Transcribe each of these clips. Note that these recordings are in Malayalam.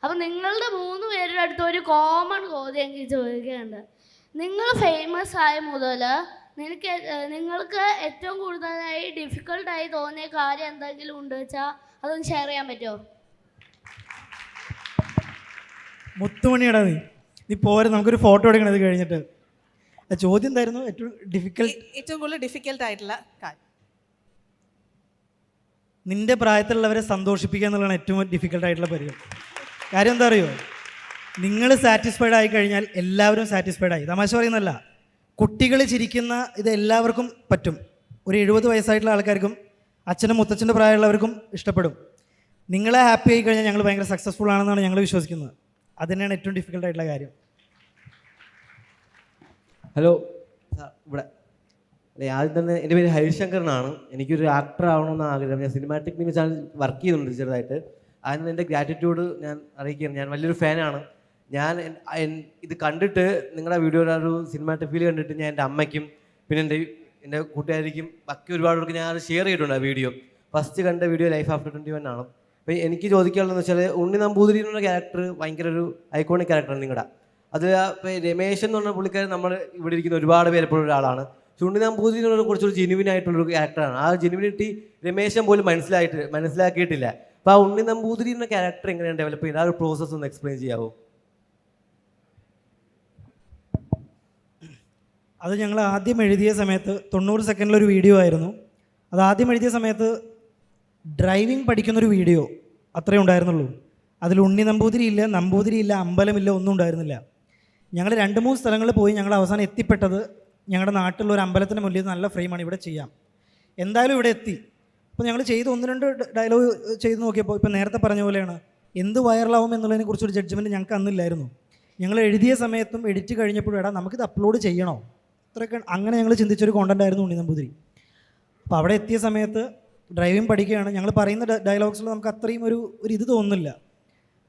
അപ്പം നിങ്ങളുടെ 3 പേരുടെ അടുത്ത് ഒരു കോമൺ ചോദ്യം എനിക്ക് ചോദിക്കുന്നുണ്ട്. നിങ്ങൾ ഫേമസ് ആയ മുതൽ നിങ്ങൾക്ക് ഏറ്റവും കൂടുതലായി ഡിഫിക്കൽട്ടായി തോന്നിയ കാര്യം എന്തെങ്കിലും ഉണ്ട് വെച്ചാൽ അതൊന്ന് ഷെയർ ചെയ്യാൻ പറ്റുമോ? മുത്തുമണിയടാ നീ പോരെ, നമുക്കൊരു ഫോട്ടോ എടുക്കണത് കഴിഞ്ഞിട്ട്. ചോദ്യം എന്തായിരുന്നു? ഏറ്റവും കൂടുതൽ ഡിഫിക്കൽട്ട് ആയിട്ടുള്ള കാര്യം. നിന്റെ പ്രായത്തിലുള്ളവരെ സന്തോഷിപ്പിക്കുക എന്നുള്ളതാണ് ഏറ്റവും ഡിഫിക്കൽട്ട് ആയിട്ടുള്ള പരിപാടി. കാര്യം എന്താ അറിയോ, നിങ്ങൾ സാറ്റിസ്ഫൈഡ് ആയി കഴിഞ്ഞാൽ എല്ലാവരും സാറ്റിസ്ഫൈഡ് ആയി. തമാശ പറയുന്നല്ല, കുട്ടികൾ ചിരിക്കുന്ന ഇത് എല്ലാവർക്കും പറ്റും. ഒരു 70 വയസ്സായിട്ടുള്ള ആൾക്കാർക്കും അച്ഛനും മുത്തച്ഛൻ്റെ പ്രായമുള്ളവർക്കും ഇഷ്ടപ്പെടും. നിങ്ങളെ ഹാപ്പി ആയി കഴിഞ്ഞാൽ ഞങ്ങൾ ഭയങ്കര സക്സസ്ഫുൾ ആണെന്നാണ് ഞങ്ങൾ വിശ്വസിക്കുന്നത്. അത് തന്നെയാണ് ഏറ്റവും ഡിഫിക്കൽട്ട് ആയിട്ടുള്ള കാര്യം. ഹലോ ഇവിടെ ആദ്യം തന്നെ എൻ്റെ പേര് ഹരിശങ്കർ എന്നാണ്. എനിക്കൊരു ആക്ടർ ആവണമെന്ന് ആഗ്രഹം. ഞാൻ സിനിമാറ്റിക് ന്യൂസ് ചാനൽ വർക്ക് ചെയ്യുന്നുണ്ട് ചെറുതായിട്ട്. അതിന് എൻ്റെ ഗ്രാറ്റിറ്റ്യൂഡ് ഞാൻ അറിയിക്കുകയാണ്. ഞാൻ വലിയൊരു ഫാനാണ്. ഞാൻ ഇത് കണ്ടിട്ട് നിങ്ങളുടെ വീഡിയോയുടെ ഒരു സിനിമാറ്റിക് ഫീൽ കണ്ടിട്ട് ഞാൻ എൻ്റെ അമ്മയ്ക്കും പിന്നെ എൻ്റെ കൂട്ടുകാരിക്കും ബാക്കി ഒരുപാട് പേർക്ക് ഞാൻ അത് ഷെയർ ചെയ്തിട്ടുണ്ട്. ആ വീഡിയോ ഫസ്റ്റ് കണ്ട വീഡിയോ ലൈഫ് ആഫ്റ്റർ 21 ആണ്. അപ്പോൾ എനിക്ക് ചോദിക്കാനുള്ളതെന്ന് വെച്ചാൽ ഉണ്ണി നമ്പൂതിരി എന്നുള്ള ക്യാരക്ടർ ഭയങ്കര ഒരു ഐക്കോണിക് ക്യാരക്ടറാണ് നിങ്ങളുടെ. അത് ഇപ്പോൾ രമേശൻ എന്ന് പറഞ്ഞ പുള്ളിക്കാരൻ നമ്മൾ ഇവിടെ ഇരിക്കുന്ന ഒരുപാട് പേര് എപ്പോഴും ഒരാളാണ്. ഉണ്ണി നമ്പൂതിരി എന്നുള്ള കുറച്ചൊരു ജെനുവിൻ ആയിട്ടുള്ളൊരു ക്യാരക്ടറാണ്. ആ ജെനുവിനിറ്റി രമേശൻ പോലും മനസ്സിലാക്കിയിട്ടില്ല. അപ്പോൾ ആ ഉണ്ണി നമ്പൂതിരി എന്ന ക്യാരക്ടർ എങ്ങനെയാണ് ഡെവലപ്പ് ചെയ്യുന്നത്? ആ ഒരു പ്രോസസ്സ് ഒന്ന് എക്സ്പ്ലെയിൻ ചെയ്യാമോ? അത് ഞങ്ങൾ ആദ്യം എഴുതിയ സമയത്ത് 90 സെക്കൻഡിലൊരു വീഡിയോ ആയിരുന്നു. അത് ആദ്യം എഴുതിയ സമയത്ത് ഡ്രൈവിംഗ് പഠിക്കുന്നൊരു വീഡിയോ അത്രേ ഉണ്ടായിരുന്നുള്ളൂ. അതിൽ ഉണ്ണി നമ്പൂതിരി ഇല്ല, അമ്പലമില്ല, ഒന്നും ഉണ്ടായിരുന്നില്ല. ഞങ്ങൾ 2-3 സ്ഥലങ്ങളിൽ പോയി. ഞങ്ങൾ അവസാനം എത്തിപ്പെട്ടത് ഞങ്ങളുടെ നാട്ടിലുള്ള ഒരു അമ്പലത്തിൻ്റെ മുന്നിൽ നല്ല ഫ്രെയിമാണ്, ഇവിടെ ചെയ്യാം, എന്തായാലും ഇവിടെ എത്തി. അപ്പോൾ ഞങ്ങൾ ചെയ്ത് 1-2 ഡയലോഗ് ചെയ്ത് നോക്കിയപ്പോൾ ഇപ്പം നേരത്തെ പറഞ്ഞ പോലെയാണ്, എന്ത് വൈറലാവും എന്നുള്ളതിനെ കുറിച്ചൊരു ജഡ്ജ്മെൻറ്റ് ഞങ്ങൾക്ക് അന്നില്ലായിരുന്നു. ഞങ്ങൾ എഴുതിയ സമയത്തും എഡിറ്റ് കഴിഞ്ഞപ്പോഴും എടാ നമുക്കിത് അപ്ലോഡ് ചെയ്യണോ, അത്രയൊക്കെ അങ്ങനെ ഞങ്ങൾ ചിന്തിച്ചൊരു കോണ്ടൻ്റ് ആയിരുന്നു ഉണ്ണി നമ്പൂതിരി. അപ്പോൾ അവിടെ എത്തിയ സമയത്ത് ഡ്രൈവിംഗ് പഠിക്കുകയാണ്. ഞങ്ങൾ പറയുന്ന ഡയലോഗ്സിൽ നമുക്ക് അത്രയും ഒരു ഇത് തോന്നുന്നില്ല.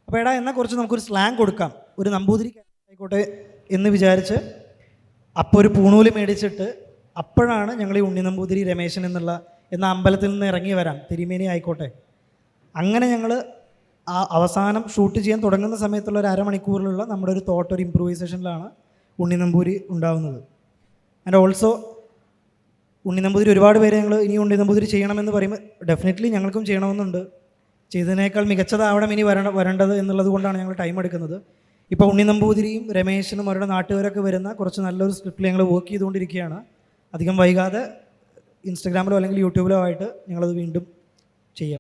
അപ്പോൾ എടാ എന്നാൽ കുറച്ച് നമുക്കൊരു സ്ലാങ് കൊടുക്കാം, ഒരു നമ്പൂതിരി ആയിക്കോട്ടെ എന്ന് വിചാരിച്ച് അപ്പോൾ ഒരു പൂണൂല് മേടിച്ചിട്ട് അപ്പോഴാണ് ഞങ്ങൾ ഈ ഉണ്ണി നമ്പൂതിരി രമേശൻ എന്ന അമ്പലത്തിൽ നിന്ന് ഇറങ്ങി വരാം, തിരുമേനി ആയിക്കോട്ടെ. അങ്ങനെ ഞങ്ങൾ ആ അവസാനം ഷൂട്ട് ചെയ്യാൻ തുടങ്ങുന്ന സമയത്തുള്ള ഒരു അരമണിക്കൂറിലുള്ള നമ്മുടെ ഒരു തോട്ട്, ഒരു ഇമ്പ്രൂവൈസേഷനിലാണ് ഉണ്ണി നമ്പൂതിരി ഉണ്ടാകുന്നത്. ആൻഡ് ഓൾസോ ഉണ്ണി നമ്പൂതിരി ഒരുപാട് പേര് ഞങ്ങൾ ഇനി ഉണ്ണി നമ്പൂതിരി ചെയ്യണമെന്ന് പറയുമ്പോൾ ഡെഫിനറ്റ്ലി ഞങ്ങൾക്കും ചെയ്യണമെന്നുണ്ട്. ചെയ്തതിനേക്കാൾ മികച്ചതാവണം ഇനി വരേണ്ടത് എന്നുള്ളത് കൊണ്ടാണ് ഞങ്ങൾ ടൈം എടുക്കുന്നത്. ഇപ്പോൾ ഉണ്ണി നമ്പൂതിരിയും രമേശനും അവരുടെ നാട്ടുകാരൊക്കെ വരുന്ന കുറച്ച് നല്ലൊരു സ്ക്രിപ്റ്റിൽ ഞങ്ങൾ വർക്ക് ചെയ്തുകൊണ്ടിരിക്കുകയാണ്. അധികം വൈകാതെ ഇൻസ്റ്റഗ്രാമിലോ അല്ലെങ്കിൽ യൂട്യൂബിലോ ആയിട്ട് ഞങ്ങളത് വീണ്ടും ചെയ്യാം.